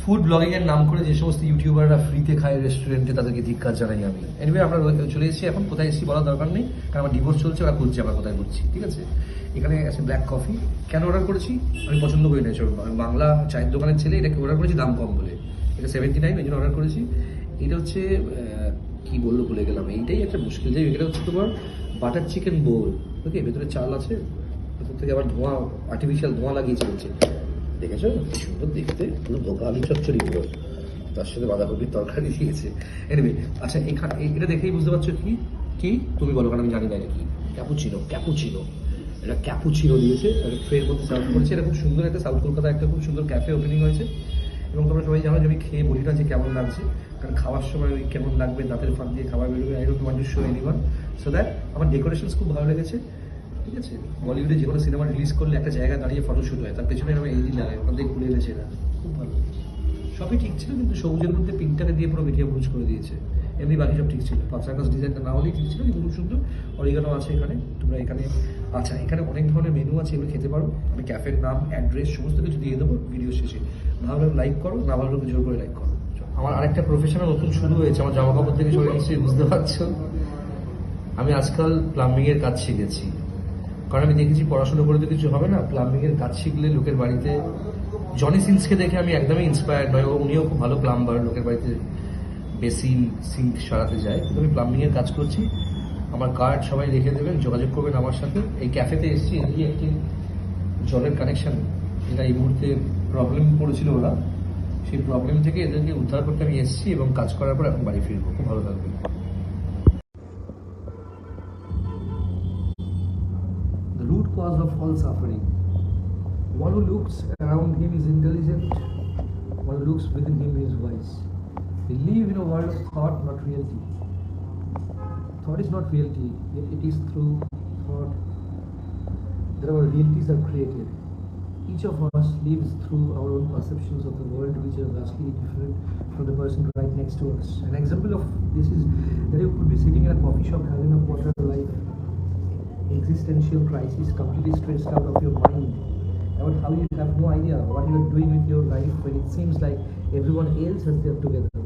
Food blogging এর নাম করে যে সমস্ত ইউটিউবাররা ফ্রিতে খায় রেস্টুরেন্টে, তাদেরকে ধিক্কার জানাই আমি। এনিওয়ে, আমরা চলে এসেছি এখন। কোথায় এসেছি বলার দরকার নেই, কারণ আমার ডিভোর্স চলছে, ওরা খুঁজছে আমরা কোথায় ঘুরছি। ঠিক আছে, এখানে আছে ব্ল্যাক কফি। কেন অর্ডার করেছি? আমি পছন্দ করি না এসব। আমি বাংলা চায়ের দোকানের ছেলে, এটাকে অর্ডার করেছি দাম কম বলে। এটা 79, এই জন্য অর্ডার করেছি। এটা হচ্ছে কি বললো ভুলে গেলাম, এইটাই একটা মুশকিল। যে এটা হচ্ছে তোমার বাটার চিকেন বোল। ওকে, ভেতরে চাল আছে, ভেতর থেকে আবার ধোঁয়া, আর্টিফিশিয়াল ধোঁয়া লাগিয়েছে বলছে। দেখেছো কি সুন্দর দেখতে, পুরো ধোকা আলু চচ্চড়ি পুরো, তার সাথে বাঁধাকপির তরকারি দিয়েছে। এনিওয়ে, আচ্ছা এখানে এটা দেখেই বুঝতে পারছো কি কি তুমি বলো, কারণ আমি জানি না এটা কি। ক্যাপুচিনো, ক্যাপুচিনো, এটা ক্যাপুচিনো দিয়েছে, ট্রের মধ্যে সার্ভ করেছে। এটা খুব সুন্দর একটা সাউথ কলকাতায় একটা খুব সুন্দর ক্যাফে ওপেনিং হয়েছে। এবং তোমরা সবাই জানো যে আমি খেয়ে বলি না যে কেমন লাগছে, কারণ খাওয়ার সময় ওই কেমন লাগবে, দাঁতের ফাঁক দিয়ে খাবার বেরোবে। I don't want to show anyone. So that আমার ডেকোরেশনস খুব ভালো লেগেছে। ঠিক আছে, বলিউডে যে কোনো সিনেমা রিলিজ করলে একটা জায়গায় দাঁড়িয়ে ফটোশ্যুট হয়, তার পেছনে আমি এই দিন লাগাই, ওখান থেকে খুলে এনেছে। এরা খুব ভালো, সবই ঠিক ছিল, কিন্তু সবুজের মধ্যে পিঙ্কটাকে দিয়ে পুরো মিঠিয়ে বুঝ করে দিয়েছে। এমনি বাকি সব ঠিক ছিল, পাঁচাকাশ ডিজাইনটা না হলেই ঠিক ছিল, কিন্তু খুব সুন্দর। অরিগানো আছে এখানে, তোমরা এখানে। আচ্ছা, এখানে অনেক ধরনের মেনু আছে, এগুলো খেতে পারো। আমি ক্যাফের নাম, অ্যাড্রেস সমস্ত কিছু দিয়ে দেবো ভিডিও শেষে। ভালো লাগলে লাইক করো, না ভালো লাগলে জোর করে লাইক করো। আমার আরেকটা প্রফেশনাল নতুন শুরু হয়েছে, আমার জামা কাপড় থেকে সবাই নিশ্চয়ই বুঝতে পারছো। আমি আজকাল প্লাম্বিংয়ের কাজ শিখেছি, কারণ আমি দেখেছি পড়াশোনা করে তো কিছু হবে না। প্লাম্বিংয়ের কাজ শিখলে লোকের বাড়িতে, জনি সিন্সকে দেখে আমি একদমই ইন্সপায়ার্ড নয়, উনিও খুব ভালো প্লাম্বার, লোকের বাড়িতে বেসিন সিঙ্ক সারাতে যায়। কিন্তু আমি প্লাম্বিংয়ের কাজ করছি। আমার কার্ড সবাই রেখে দেবেন, যোগাযোগ করবেন আমার সাথে। এই ক্যাফেতে এসেছি, এদিকে একটি জলের কানেকশন, যেটা এই মুহূর্তে প্রবলেম পড়েছিল ওরা, সেই প্রবলেম থেকে এদেরকে উদ্ধার করতে আমি এসেছি, এবং কাজ করার পর এখন বাড়ি ফিরবো। খুব ভালো থাকবে। The root cause of all suffering. One who looks around him is intelligent, one who looks within him is wise. We live in a world of thought, not reality. Thought is not reality, yet it is through thought that our realities are created. Each of us lives through our own perceptions of the world, which are vastly different from the person right next to us. An example of this is that you could be sitting in a coffee shop having a quarter life existential crisis, completely stressed out of your mind about how you have no idea what you are doing with your life, when it seems like everyone else has their together,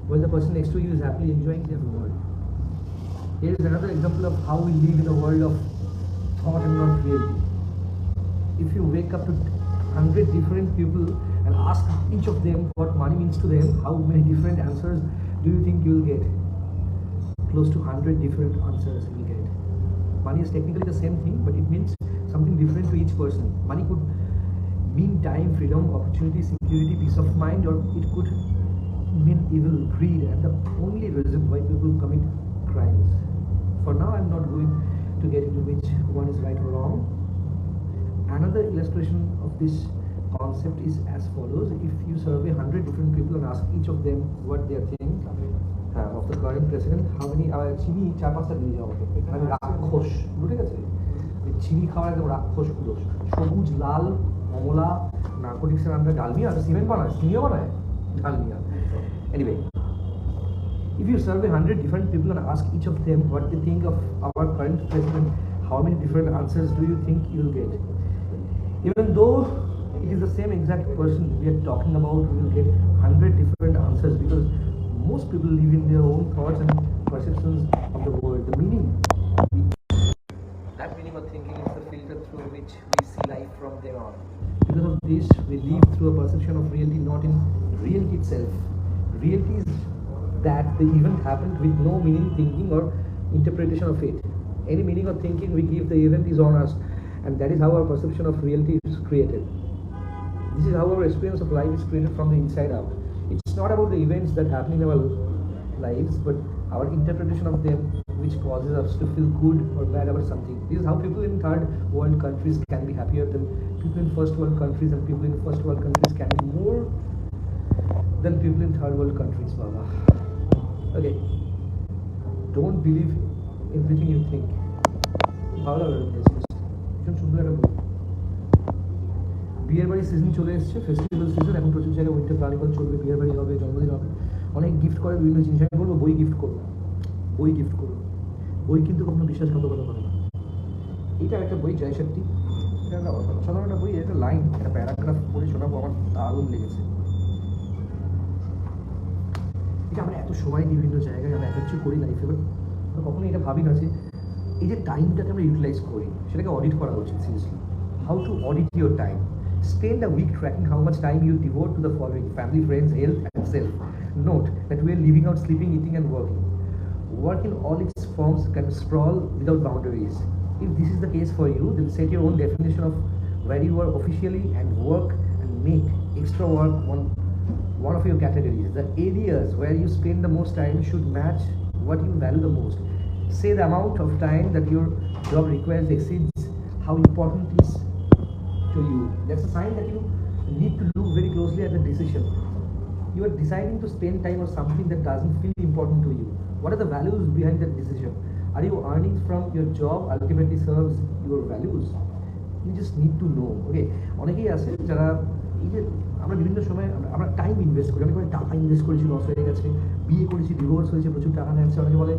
while the person next to you is happily enjoying their world. Here is another example of how we live in a world of thought and not reality. If you wake up to 100 different people and ask each of them what money means to them, how many different answers do you think you will get? Close to 100 different answers you will get. Money is technically the same thing, but it means something different to each person. Money could mean time, freedom, opportunity, security, peace of mind, or it could mean evil, greed, and the only reason why people commit crimes. For now, I'm not going to get into which one is right or wrong. Another illustration of this concept is as follows. If you survey 100 different people and ask each of them what they think of the current president, how many চিনি 4-5টা দিয়ে যাও, মানে রাক্ষস, বুঝে গেছে? চিনি খাওয়ার একদম রাক্ষস গুলো, সবুজ, লাল, কমলা, নার্কোটিক্সের আন্ডার ডালমিয়া, সিমেন্ট বানায়, চিনিও বানায়, Dalmiya. Anyway, if you survey 100 different people and ask each of them what they think of our current president, how many different answers do you think you will get? Even though it is the same exact person we are talking about, we will get 100 different answers, because most people live in their own thoughts and perceptions of the world. The meaning, that meaning of thinking is the filter through which we see life from there on. Because of this, we live through a perception of reality, not in reality itself. Reality is that the event happened with no meaning, thinking, or interpretation of it. Any meaning or thinking we give the event is on us, and that is how our perception of reality is created. This is how our experience of life is created from the inside out. It's not about the events that happen in our lives, but our interpretation of them, which causes us to feel good or bad about something. This is how people in third world countries can be happier than people in first world countries, and people in first world countries can be more than people in third world countries, Baba. Okay, don't believe everything you think. ভালো লাগলো, ভীষণ সুন্দর একটা বই। বিয়ের বাড়ির season চলে এসছে, ফেস্টিভ্যাল সিজন, এখন প্রচুর জায়গায় উইন্টার কার্নিভাল চলবে, বিয়ের বাড়ি হবে, জন্মদিন হবে, অনেক গিফট করে বিভিন্ন জিনিস। আমি বলবো বই গিফট করবো, বই গিফট করবো। বই কিন্তু কখনো বিশ্বাসঘাতকতা করে না। এটা একটা বই, জয় শেট্টি, এটা অসাধারণ একটা বই, একটা লাইন, একটা প্যারাগ্রাফ পড়ে শোনাবো, আমার দারুণ লেগেছে। এটা আমরা এত সময় দিই বিভিন্ন জায়গায়, আমরা এত কিছু করি লাইফে, বাট কখনোই এটা ভাবি না যে এই যে টাইমটাকে আমরা ইউটিলাইজ করি সেটাকে অডিট করা উচিত। Seriously, how to audit your time? Spend a week tracking how much time you devote to the following: family, friends, health, and self. Note that we are living out sleeping, eating, and working. Work in all its forms can sprawl without boundaries. If this is the case for you, then set your own definition of where you are officially and work and make extra work one of your categories. The areas where you spend the most time should match what you value the most. Say the amount of time that your job requires exceeds how important it is to you. That's a sign that you need to look very closely at the decision. You are deciding to spend time on something that doesn't feel important to you. What are the values behind that decision? Are you earning from your job ultimately serves your values? You just need to know. Okay, অনেকেই আছে যারা এই যে আমরা বিভিন্ন সময় আমরা time invest করি, অনেক টাকা ইনভেস্ট করেছি, লস হয়ে গেছে, বিয়ে করেছি, ডিভোর্স হয়েছে, প্রচুর টাকা নিয়েছে। অনেকে বলে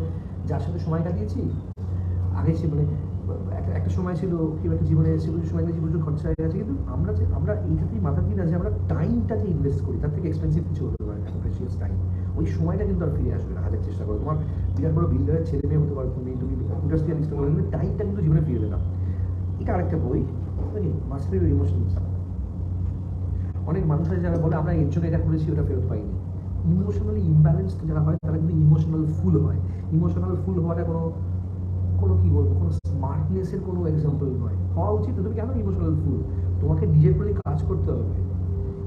যার সাথে সময় কাটিয়েছি আগে সে মানে একটা সময় ছিল কেউ একটা জীবনে এসে প্রচুর সময় দিয়েছি, প্রচুর খরচা হয়ে গেছে। কিন্তু আমরা এইটাতেই মাথা দিই না যে আমরা টাইমটা যে ইনভেস্ট করি তার থেকে এক্সপেন্সিভ কিছু হতে পারে না, প্রেশিয়াস টাইম। ওই সময়টা কিন্তু আর ফিরে আসবে না, হাজার চেষ্টা করো। তোমার বিরাট বড় বিল্ডারের ছেলে মেয়ে হতে পারো, তুমি ইন্ডাস্ট্রিয়ালিস্ট হতে পারো, কিন্তু টাইমটা কিন্তু জীবনে ফিরে দেবে না। এটা আরেকটা বই, মাস্টারি অফ ইমোশনস। অনেক মানুষ আছে যারা বলে আমরা এর জন্য এটা করেছি, ওটা ফেরত পাইনি। ইমোশনালি ইমব্যালেন্সড যারা হয় তারা কিন্তু ইমোশনাল ফুল হয়। ইমোশনাল ফুল হওয়াটা কোনো কি বলবো, কোনো স্মার্টনেসের কোনো এক্সাম্পল নয়। হওয়া উচিত। তুমি কেন ইমোশনাল ফুল? তোমাকে নিজের প্রতি কাজ করতে হবে।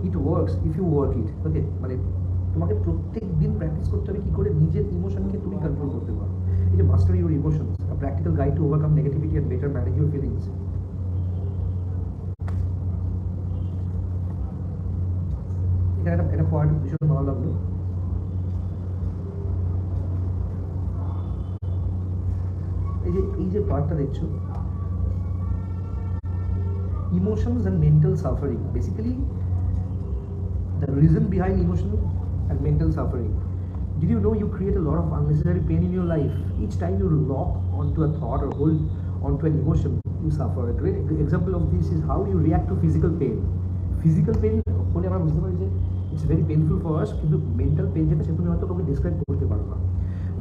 It works if you work it. Okay, মানে তোমাকে প্রত্যেক দিন প্র্যাকটিস করতে হবে কী করে নিজের ইমোশনকে তুমি কন্ট্রোল করতে পারো। এই যে master your emotions, a practical guide to overcome negativity and better manage your feelings. এখানে একটা পয়েন্ট ভীষণ ভালো লাগলো। এই যে পার্টটা দেখছো, emotions and mental suffering. Basically, the reason behind emotion and mental suffering. Did you know you create a lot of unnecessary pain in your life? Each time you lock onto a thought or hold onto an emotion, you suffer. A great example of this is how you react to physical pain. Physical pain হলে আমরা বুঝতে পারি যে it's very painful for us, কিন্তু mental pain যেটা সেটা তুমি হয়তো কাউকে describe করতে পারো না।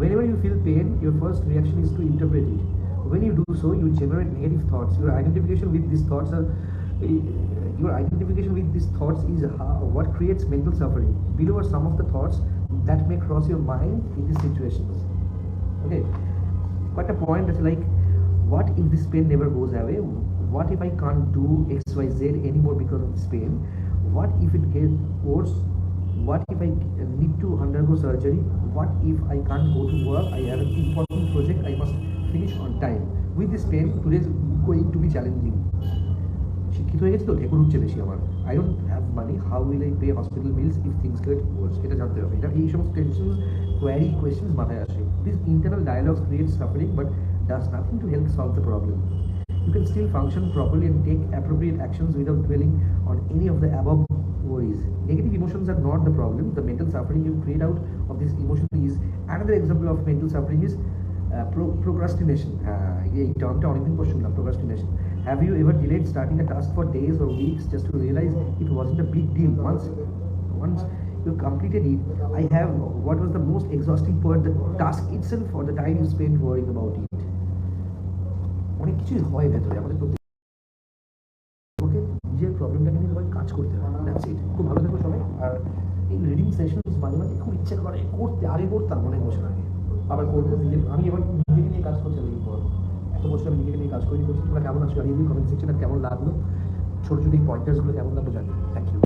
Whenever you feel pain, your first reaction is to interpret it. When you do so, you generate negative thoughts. Your identification with these thoughts is what creates mental suffering. Below are some of the thoughts that may cross your mind in these situations. Okay, quite a point that's like, what if this pain never goes away? What if I can't do XYZ anymore because of this pain? What if it gets worse? What if I need to undergo surgery? What if I can't go to work? I have an important project I must finish on time. With this pain, today is going to be challenging. শিক্ষিত হয়ে গেছে তো, ঢেকুর উঠছে বেশি আমার। I don't have money. How will I pay hospital bills if things get worse? এটা জানতে হবে। এটা এই সমস্ত টেনশন, কোয়ারি, কোয়েশ্চেন্স মাথায় আসে। These internal dialogues create suffering but does nothing to help solve the problem. You can still function properly and take appropriate actions without dwelling on any of the above worries. Negative emotions are not the problem. The mental suffering you create out of this emotion is. Another example of mental suffering is procrastination. এই টার্মটা অনেকদিন পর শুনলাম, procrastination. Have you ever delayed starting a task for days or weeks just to realize it wasn't a big deal? Once you completed it, I have what was the most exhausting part, the task itself or the time you spent worrying about it. অনেক কিছুই হয় ভেতরে আমাদের প্রত্যেক নিজের প্রবলেমটাকে নিয়ে সবাই কাজ করতে হবে। That's it. খুব ভালো থাকো সবাই। আর এই রিডিং সেশনস মাঝে মাঝে খুব ইচ্ছে করে করতে, আগে করতাম অনেক বছর আগে, আবার করবো। আমি এবার নিজেকে নিয়ে কাজ করতে লাগি। এত বছর আমি নিজেকে নিয়ে কাজ করছি। তোমরা কেমন আছো? আর এই কমেন্ট সেকশনে কেমন লাগলো, ছোটো ছোটো এই পয়েন্টার্সগুলো কেমন লাগলো জানি। Thank you.